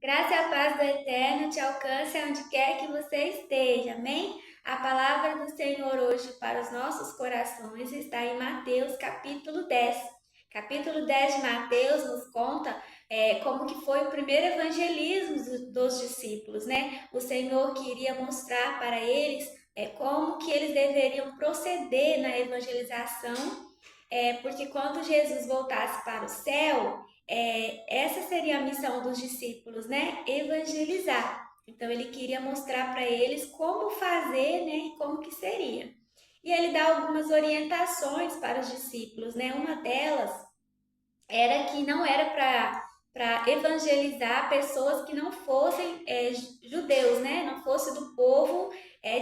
Graça e a paz do Eterno te alcance onde quer que você esteja. Amém? A palavra do Senhor hoje para os nossos corações está em Mateus capítulo 10. Capítulo 10 de Mateus nos conta como que foi o primeiro evangelismo dos discípulos, né? O Senhor queria mostrar para eles como que eles deveriam proceder na evangelização, porque quando Jesus voltasse para o céu, essa seria a missão dos discípulos, né? Evangelizar. Então ele queria mostrar para eles como fazer, né? E como que seria. E ele dá algumas orientações para os discípulos, né? Uma delas era que não era para evangelizar pessoas que não fossem judeus, né? Não fosse do povo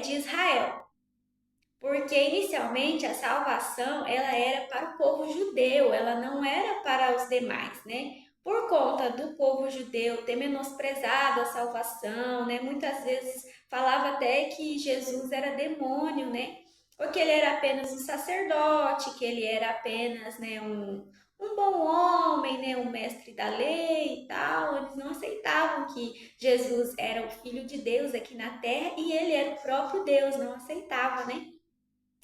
de Israel. Porque inicialmente a salvação ela era para o povo judeu, ela não era para os demais, né? Por conta do povo judeu ter menosprezado a salvação, né? Muitas vezes falava até que Jesus era demônio, né? Porque ele era apenas um sacerdote, que ele era apenas, né, um bom homem, né, um mestre da lei e tal. Eles não aceitavam que Jesus era o Filho de Deus aqui na terra e ele era o próprio Deus, não aceitava, né?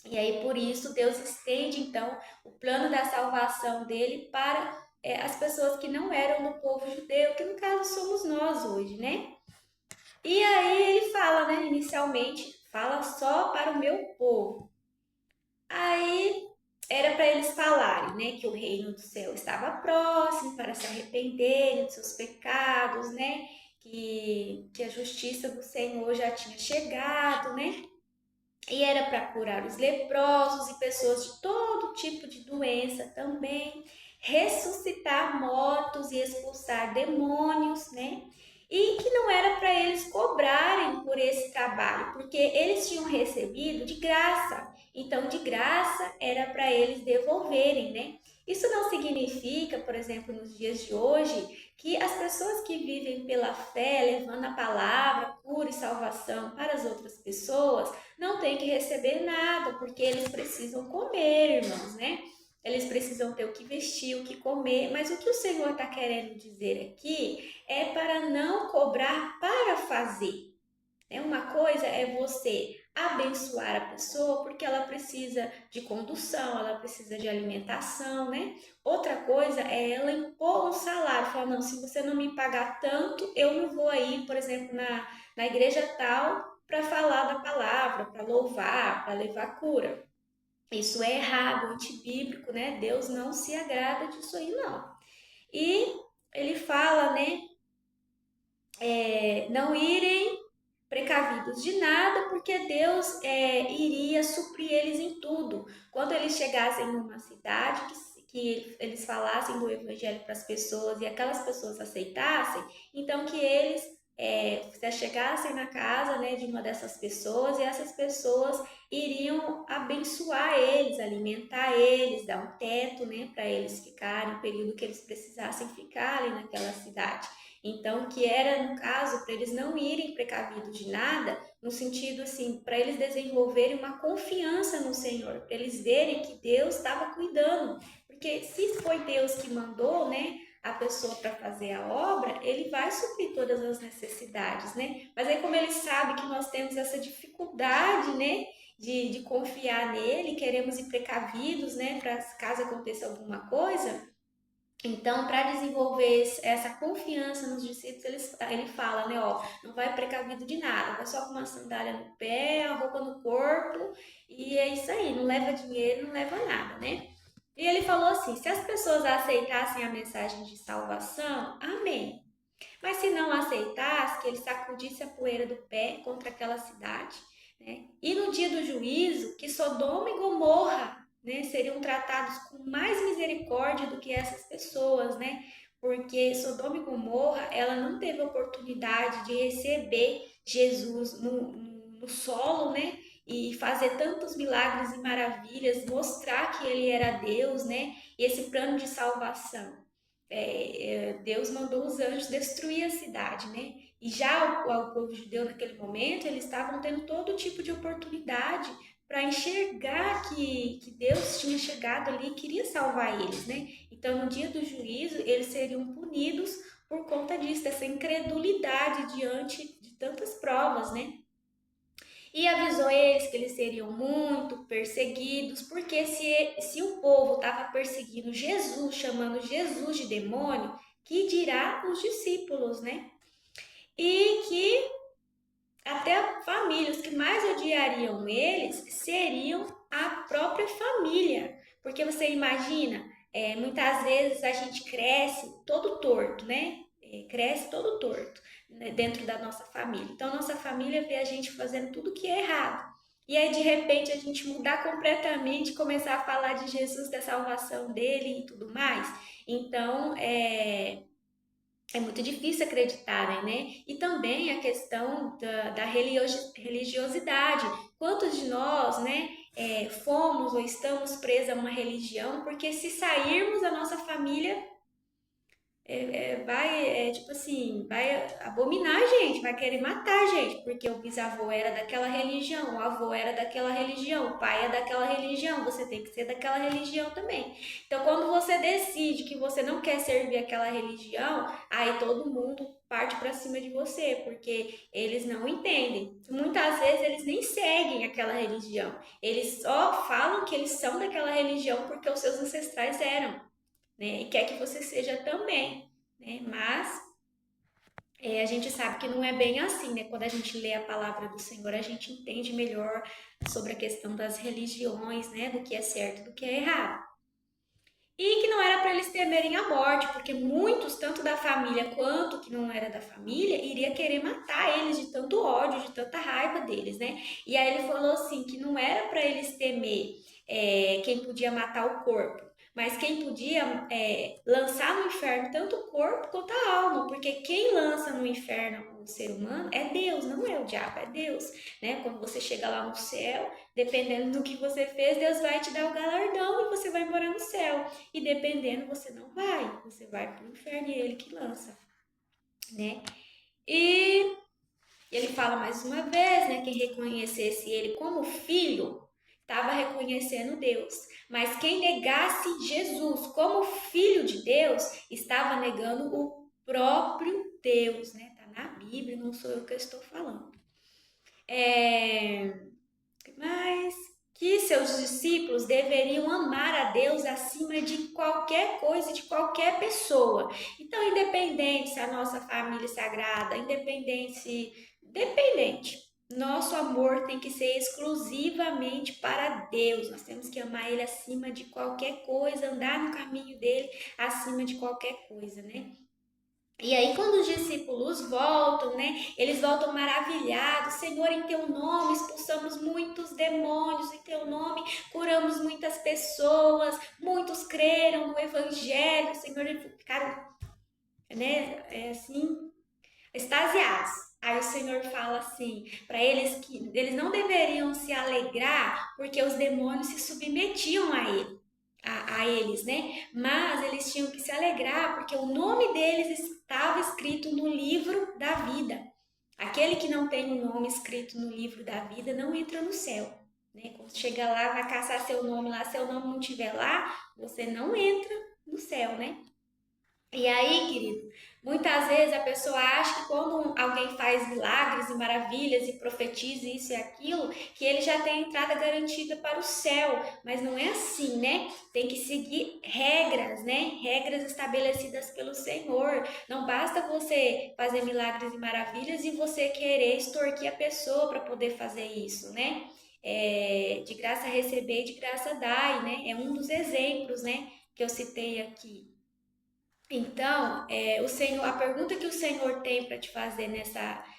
E aí, por isso, Deus estende, então, o plano da salvação dele para as pessoas que não eram do povo judeu, que no caso somos nós hoje, né? E aí ele fala, né, inicialmente, fala só para o meu povo. Aí era para eles falarem, né, que o reino do céu estava próximo para se arrependerem dos seus pecados, né, que a justiça do Senhor já tinha chegado, né? E era para curar os leprosos e pessoas de todo tipo de doença também, ressuscitar mortos e expulsar demônios, né? E que não era para eles cobrarem por esse trabalho, porque eles tinham recebido de graça. Então, de graça era para eles devolverem, né? Isso não significa, por exemplo, nos dias de hoje, que as pessoas que vivem pela fé, levando a palavra, cura e salvação para as outras pessoas, não têm que receber nada, porque eles precisam comer, irmãos, né? Eles precisam ter o que vestir, o que comer, mas o que o Senhor está querendo dizer aqui é para não cobrar para fazer. Né? Uma coisa é você abençoar a pessoa porque ela precisa de condução, ela precisa de alimentação, né? Outra coisa é ela impor um salário, falar, não, se você não me pagar tanto, eu não vou aí, por exemplo, na igreja tal para falar da palavra, para louvar, para levar cura. Isso é errado, antibíblico, né? Deus não se agrada disso aí, não. E ele fala, né? Não irem precavidos de nada, porque Deus iria suprir eles em tudo. Quando eles chegassem numa cidade que eles falassem do evangelho para as pessoas e aquelas pessoas aceitassem, então que eles se chegassem na casa, né, de uma dessas pessoas e essas pessoas iriam abençoar eles, alimentar eles, dar um teto, né, para eles ficarem, o período que eles precisassem ficar ali naquela cidade. Então, que era, no caso, para eles não irem precavidos de nada, no sentido assim, para eles desenvolverem uma confiança no Senhor, para eles verem que Deus estava cuidando. Porque se foi Deus que mandou, né, a pessoa para fazer a obra, ele vai suprir todas as necessidades, né? Mas aí, como ele sabe que nós temos essa dificuldade, né, de confiar nele, queremos ir precavidos, né, para caso aconteça alguma coisa, então, para desenvolver essa confiança nos discípulos, ele fala, né, ó, não vai precavido de nada, vai só com uma sandália no pé, a roupa no corpo, e é isso aí, não leva dinheiro, não leva nada, né? E ele falou assim: se as pessoas aceitassem a mensagem de salvação, amém. Mas se não aceitasse, que ele sacudisse a poeira do pé contra aquela cidade, né? E no dia do juízo, que Sodoma e Gomorra, né, seriam tratados com mais misericórdia do que essas pessoas, né? Porque Sodoma e Gomorra, ela não teve oportunidade de receber Jesus no solo, né? E fazer tantos milagres e maravilhas, mostrar que ele era Deus, né? E esse plano de salvação. Deus mandou os anjos destruir a cidade, né? E já o povo judeu naquele momento, eles estavam tendo todo tipo de oportunidade para enxergar que Deus tinha chegado ali e queria salvar eles, né? Então, no dia do juízo, eles seriam punidos por conta disso, dessa incredulidade diante de tantas provas, né? E avisou eles que eles seriam muito perseguidos, porque se o povo estava perseguindo Jesus, chamando Jesus de demônio, que dirá os discípulos, né? E que até famílias que mais odiariam eles seriam a própria família. Porque você imagina, muitas vezes a gente cresce todo torto, né? Cresce todo torto, né, dentro da nossa família. Então, nossa família vê a gente fazendo tudo que é errado. E aí, de repente, a gente mudar completamente, começar a falar de Jesus, da salvação dele e tudo mais. Então, é muito difícil acreditarem, né? E também a questão da religiosidade. Quantos de nós, né, fomos ou estamos presos a uma religião, porque se sairmos da nossa família, vai, tipo assim, vai abominar a gente, vai querer matar a gente, porque o bisavô era daquela religião, o avô era daquela religião, o pai é daquela religião, você tem que ser daquela religião também. Então, quando você decide que você não quer servir aquela religião, aí todo mundo parte para cima de você, porque eles não entendem. Muitas vezes eles nem seguem aquela religião, eles só falam que eles são daquela religião porque os seus ancestrais eram, né? E quer que você seja também, né? Mas a gente sabe que não é bem assim, né? Quando a gente lê a palavra do Senhor, a gente entende melhor sobre a questão das religiões, né? Do que é certo, do que é errado. E que não era para eles temerem a morte, porque muitos, tanto da família quanto que não era da família, iria querer matar eles de tanto ódio, de tanta raiva deles, né? E aí ele falou assim que não era para eles temer quem podia matar o corpo, mas quem podia lançar no inferno tanto o corpo quanto a alma, porque quem lança no inferno o ser humano é Deus, não é o diabo, é Deus, né? Quando você chega lá no céu, dependendo do que você fez, Deus vai te dar o galardão e você vai morar no céu. E dependendo, você vai para o inferno e é ele que lança, né? E ele fala mais uma vez, né? Quem reconhecesse ele como filho, estava reconhecendo Deus. Mas quem negasse Jesus como filho de Deus, estava negando o próprio Deus, né? Tá na Bíblia, não sou eu que estou falando. Mas que seus discípulos deveriam amar a Deus acima de qualquer coisa, de qualquer pessoa. Então, independente se a nossa família é sagrada, independente, nosso amor tem que ser exclusivamente para Deus. Nós temos que amar Ele acima de qualquer coisa, andar no caminho dele acima de qualquer coisa, né? E aí, quando os discípulos voltam, né? Eles voltam maravilhados. Senhor, em teu nome expulsamos muitos demônios, em teu nome curamos muitas pessoas, muitos creram no evangelho. Senhor, eles ficaram, né? Assim, extasiados. Aí o Senhor fala assim para eles que eles não deveriam se alegrar porque os demônios se submetiam a ele. A eles, né? Mas eles tinham que se alegrar porque o nome deles estava escrito no livro da vida. Aquele que não tem o nome escrito no livro da vida não entra no céu, né? Quando chega lá, vai caçar seu nome lá, seu nome não estiver lá, você não entra no céu, né? E aí, querido, muitas vezes a pessoa acha que quando alguém faz milagres e maravilhas e profetiza isso e aquilo, que ele já tem a entrada garantida para o céu, mas não é assim, né? Tem que seguir regras, né? Regras estabelecidas pelo Senhor. Não basta você fazer milagres e maravilhas e você querer extorquir a pessoa para poder fazer isso, né? De graça receber e de graça dar, né? É um dos exemplos, né, que eu citei aqui. Então, o Senhor, a pergunta que o Senhor tem para te fazer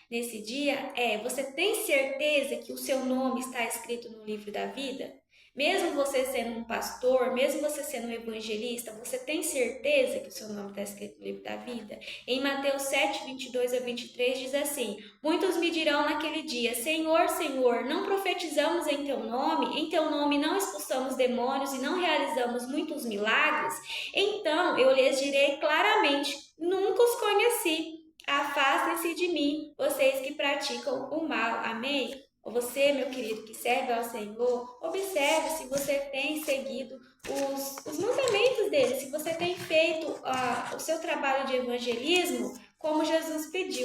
nesse dia é: você tem certeza que o seu nome está escrito no livro da vida? Mesmo você sendo um pastor, mesmo você sendo um evangelista, você tem certeza que o seu nome está escrito no livro da vida? Em Mateus 7, 22 a 23 diz assim: muitos me dirão naquele dia: Senhor, Senhor, não profetizamos em teu nome não expulsamos demônios e não realizamos muitos milagres? Então eu lhes direi claramente: nunca os conheci. Afastem-se de mim, vocês que praticam o mal. Amém? Você, meu querido, que serve ao Senhor, observe se você tem seguido os mandamentos dele, se você tem feito o seu trabalho de evangelismo como Jesus pediu.